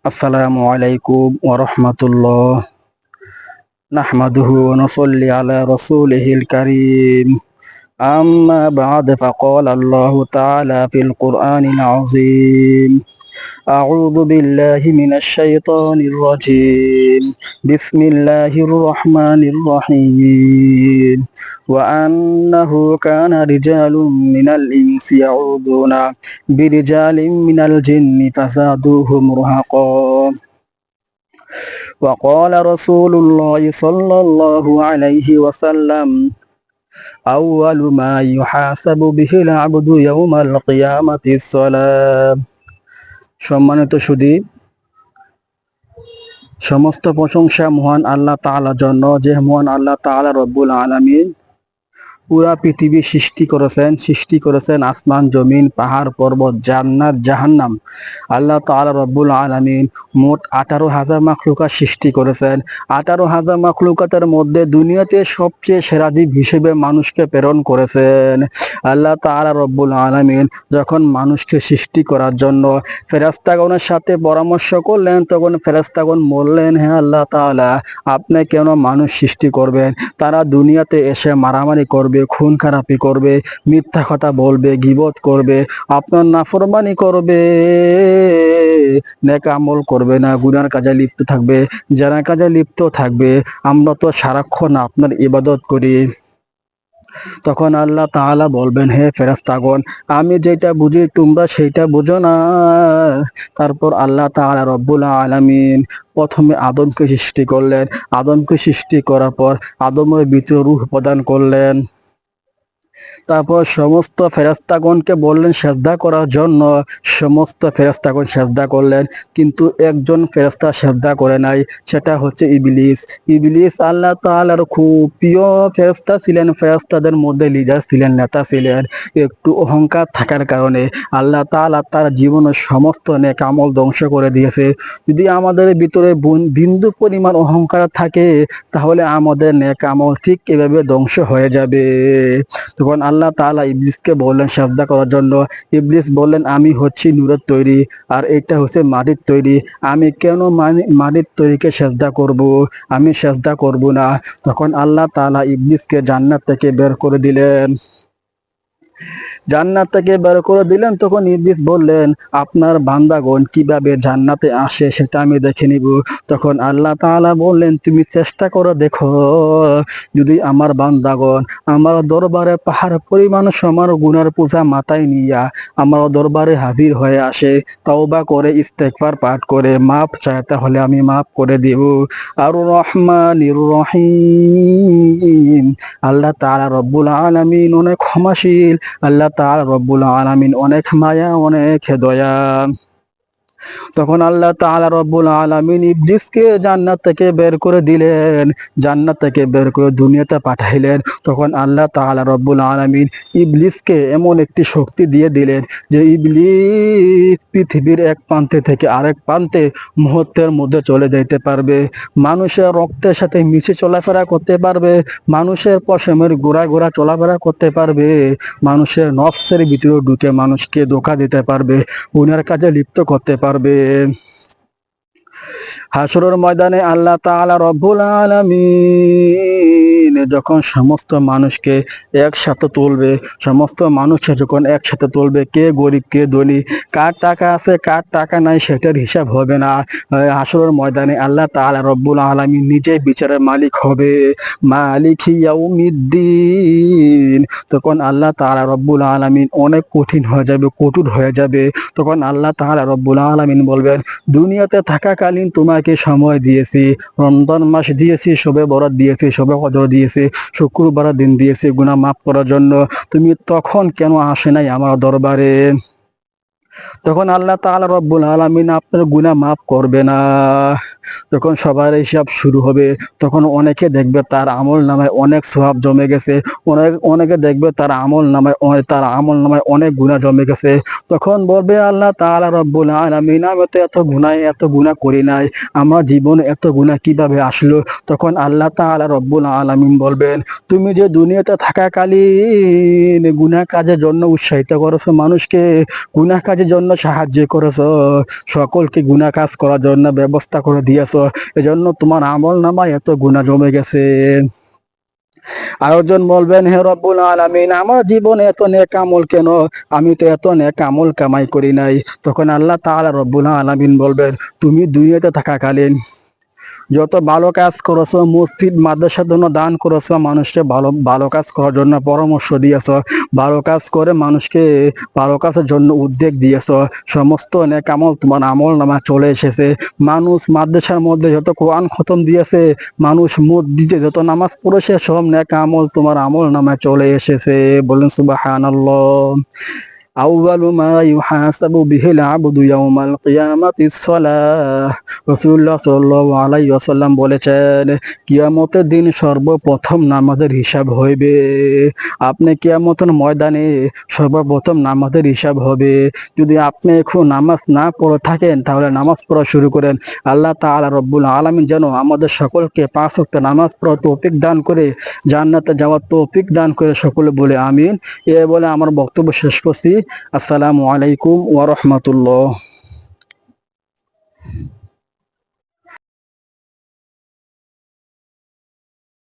আসসালামু আলাইকুম ওয়া রাহমাতুল্লাহ। নাহমাদুহু ওয়া নুসাল্লি আলা রাসূলিহিল কারীম। আম্মা বা'দ ফাকালা আল্লাহু তাআলা ফিল কুরআনিল আযীম। আউযু বিল্লাহি মিনাশ শাইতানির রাজীম। বিসমিল্লাহির রহমানির রহিম। ওয়া আন্নাহু কানা রিজালুম মিনাল ইনসি ইয়াউযুনা বিরিজালিম মিনাল জিন্নি ফাযাদুহুম রাহাকা। وقال رسول الله صلى الله عليه وسلم أول ما يحاسب به العبد يوم القيامة الصلاة। সম্মানিত সুধী, সমস্ত প্রশংসা মহান আল্লাহ তাআলার জন্য, যে মহান আল্লাহ তাআলা রব্বুল আলামিন পুরা পৃথিবী সৃষ্টি করেছেন আসমান জমিন পাহাড় পর্বত জান্নাত জাহান্নাম। আল্লাহ তাআলা রব্বুল আলামিন মোট 18,000 মাখলুকাত সৃষ্টি করেছেন। 18,000 মাখলুকাতের মধ্যে দুনিয়াতে সবচেয়ে সেরা জীব হিসেবে মানুষকে প্রেরণ করেছেন। আল্লাহ তাআলা রব্বুল আলামিন যখন মানুষকে সৃষ্টি করার জন্য ফেরেশতাগণের সাথে পরামর্শ করলেন, তখন ফেরেশতাগণ বললেন, হে আল্লাহ তাআলা, আপনি কেন মানুষ সৃষ্টি করবেন? তারা দুনিয়াতে এসে মারামারি করবে, খুন খারাপি করবে, মিথ্যা কথা বলবে, গীবত করবে, আপনার নাফরমানি করবে, নেক আমল করবে না, গুনার কাজে লিপ্ত থাকবে, জানা কাজে লিপ্ত থাকবে। আমরা তো সারাক্ষণ আপনার ইবাদত করি। তখন আল্লাহ তাআলা বলবেন, হে ফেরেশতাগণ, আমি যেটা বুঝি তোমরা সেইটা বুঝো না। তারপর আল্লাহ তাআলা রব্বুল আলামিন প্রথমে আদমকে সৃষ্টি করলেন। আদমকে সৃষ্টি করার পর আদমের ভিতরে রূহ প্রদান করলেন। তারপর সমস্ত ফেরেশতাগণকে বললেন সেজদা করার জন্য। সমস্ত ফেরেশতাগণ সেজদা করলেন, কিন্তু একজন ফেরেশতা সেজদা করে নাই, সেটা হচ্ছে ইবলিস। ইবলিস আল্লাহ তাআলার খুব প্রিয় ফেরেশতা ছিলেন, ফেরেশতাদের মধ্যে লিডার ছিলেন, নেতা ছিলেন। একটু অহংকার থাকার কারণে আল্লাহ তাআলা তার জীবনের সমস্ত নেক আমল ধ্বংস করে দিয়েছে। যদি আমাদের ভিতরে বিন্দু পরিমাণ অহংকার থাকে, তাহলে আমাদের নেক আমল ঠিক এভাবে ধ্বংস হয়ে যাবে। তখন আল্লাহ তাআলা ইবলিসকে বললেন সেজদা করার জন্য। ইবলিস বললেন, আমি হচ্ছি নূরের তৈরি আর এটা হচ্ছে মাটির তৈরি, আমি কেন মাটির তৈরিকে সেজদা করব? আমি সেজদা করব না। তখন আল্লাহ তাআলা ইবলিসকে জান্নাত থেকে বের করে দিলেন। জান্নাত থেকে বের করে দিলেন। তখন ইবলিস বললেন, আপনার বান্দাগণ কিভাবে জান্নাতে আসে সেটা আমি দেখে নিব। তখন আল্লাহ তাআলা বললেন, তুমি চেষ্টা করে দেখো, যদি আমার বান্দাগণ আমার দরবারে পাহাড় পরিমাণ সমান গুনার পূজা মাথায় নিয়া আমার দরবারে হাজির হয়ে আসে, তওবা করে ইস্তেগফার পাঠ করে মাফ চায়, তাহলে আমি মাফ করে দেব। আর রহমানির রহিম, আল্লাহ তাআলা রব্বুল আলামিন অনেক ক্ষমাশীল, আল্লাহ তাআলা রব্বুল আলামিন অনেক মায়া, অনেক দয়া। তখন আল্লাহ তাআলা রব্বুল আলামিন ইবলিসকে জান্নাত থেকে বের করে দিলেন, জান্নাত থেকে বের করে দুনিয়াতে পাঠাইলেন। তখন আল্লাহ তাআলা রব্বুল আলামিন ইবলিসকে এমন একটি শক্তি দিয়ে দিলেন যে ইবলিস পৃথিবীর এক প্রান্তে থেকে আরেক প্রান্তে মুহূর্তের মধ্যে চলে যেতে পারবে, মানুষের রক্তের সাথে মিশে চলাফেরা করতে পারবে, মানুষের পশমের গোড়া গোড়া চলাফেরা করতে পারবে, মানুষের নফসের ভিতরে ঢুকে মানুষকে ধোঁকা দিতে পারবে, গুনার কাজে লিপ্ত করতে পারবে। হাসরের ময়দানে আল্লাহ তাআলা রব্বুল আলামিন যখন সমস্ত মানুষকে একসাথে তুলবে, সমস্ত মানুষকে যখন একসাথে তুলবে, কে গরিব কে ধনী, কার টাকা আছে কার টাকা নাই সেটার হিসাব হবে না। হাসরের ময়দানে আল্লাহ তাআলা রব্বুল আলামিন নিজে বিচারের মালিক হবে, মালিক ইয়াউমিদ্দিন। তখন আল্লাহ তাআলা রব্বুল আলামিন অনেক কঠিন হয়ে যাবে, কঠোর হয়ে যাবে। তখন আল্লাহ তাআলা রব্বুল আলামিন বলবেন, দুনিয়াতে থাকাকালীন তোমাকে সময় দিয়েছি, রমজান মাস দিয়েছি, শবে বরাত দিয়েছি, শবে কদর দিয়েছি, শুক্রবারের দিন দিয়েছি গুনাহ মাফ করার জন্য, তুমি তখন কেন আসে নাই আমার দরবারে? তখন আল্লাহ তাআলা রব্বুল আলামিন আপনার গুনাহ মাফ করবে না। যখন সবার হিসাব শুরু হবে, তখন অনেকে দেখবে তার আমল নামায় অনেক সওয়াব জমে গেছে, অনেকে দেখবে তার আমল নামায় অনেক গুনাহ জমে গেছে। তখন বলবে আল্লাহ তাআলা রব্বুল আলামিন, আমি তো এত গুনাহ করি নাই, আমার জীবনে এত গুনাহ কিভাবে আসলো? তখন আল্লাহ তাআলা রব্বুল আলামিন বলবেন, তুমি যে দুনিয়াতে থাকাকালীন গুনাহ কাজের জন্য উৎসাহিত করেছো মানুষকে, গুনাহ কাজে জাতির জন্য সাহায্য করেছো, সকলকে গুনাহ কাজ করার জন্য ব্যবস্থা করে দিয়েছো, এজন্য তোমার আমল নামায় এত গুনাহ জমে গেছে। আরেকজন বলবেন, হে রব্বুল আলামিন, আমার জীবনে এত নেক আমল কেন? আমি তো এত নেক আমল কামাই করি নাই। তখন আল্লাহ তাআলা রব্বুল আলামিন বলবেন, তুমি দুনিয়াতে থাকাকালীন যত ভালো কাজ করেছো, মসজিদ মাদ্রাসার জন্য দান করেছো, মানুষকে ভালো ভালো কাজ করার জন্য পরামর্শ দিয়েছো, ভালো কাজ করে মানুষকে ভালো কাজের জন্য উদ্যোগ দিয়েছো, সমস্ত নেক আমল তোমার আমল নামা চলে এসেছে। মানুষ মাদ্রাসার মধ্যে যত কোরআন খতম দিয়েছে, মানুষ মসজিদে যত নামাজ পড়েছে, সব নেক আমল তোমার আমল নামা চলে এসেছে। বলেন সুবহানাল্লাহ। আউয়ালু মা ইউহাসাবু বিহিল আবদু ইয়াউমাল কিয়ামাতিস সালাহ। রাসূলুল্লাহ সাল্লাল্লাহু আলাইহি ওয়াসাল্লাম বলেছেন, কিয়ামতের দিন সর্বপ্রথম নামাজের হিসাব হইবে। আপনি কিয়ামতের ময়দানে সর্বপ্রথম নামাজের হিসাব হবে। যদি আপনি এখন নামাজ না পড়ে থাকেন, তাহলে নামাজ পড়া শুরু করেন। আল্লাহ তাআলা রব্বুল আলামিন যেন আমাদের সকলকে 5 ওয়াক্ত নামাজ পড়ার তৌফিক দান করে, জান্নাতে যাওয়ার তৌফিক দান করে, সকলে বলে আমিন। এ বলে আমার বক্তব্য শেষ করছি। আসসালামু আলাইকুম ওয়া রাহমাতুল্লাহ।